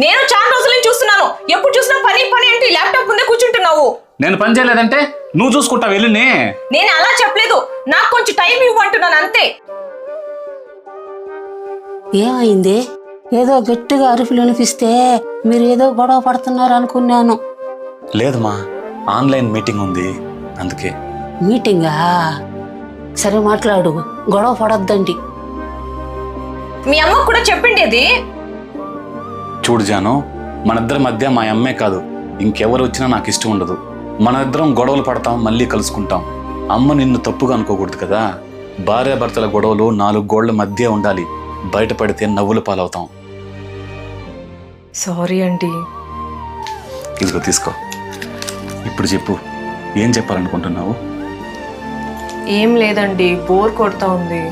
నేను చాలా రోజుల నుంచి చూస్తున్నాను, ఎప్పుడు చూసినా పని పని అంటే ల్యాప్టాప్ ముందే కూర్చుంటున్నావు. నేను పని చేయలేదంటే నువ్వు చూసుకుంటావు వెళ్ళి. నేను అలా చెప్పలేదు, నాకు కొంచెం టైం ఇవ్వమంటున్నాను అంతే. ఏమైంది? ఏదో గట్టిగా అరుపులు వినిపిస్తే మీరు ఏదో గొడవ పడుతున్నారు అనుకున్నాను. లేదమ్మా, ఆన్లైన్ మీటింగ్ ఉంది అందుకే. మీటింగా? సరే మాట్లాడు, గొడవ పడొద్దండి. మీ అమ్మకు కూడా చెప్పిండేది. చూడు జాను, మన ఇద్దరి మధ్య మా అమ్మే కాదు ఇంకెవరు వచ్చినా నాకు ఇష్టం ఉండదు. మన ఇద్దరం గొడవలు పడతాం, మళ్ళీ కలుసుకుంటాం. అమ్మ నిన్ను తప్పుగా అనుకోకూడదు కదా. భార్యాభర్తల గొడవలు 4 గోళ్ల మధ్య ఉండాలి, బయటపడితే నవ్వులు పాలవుతాం. సారీ అండి. ఇదిగో తీసుకో. ఇప్పుడు చెప్పు, ఏం చెప్పాలనుకుంటున్నావు? ఏం లేదండి, బోర్ కొడతా ఉంది.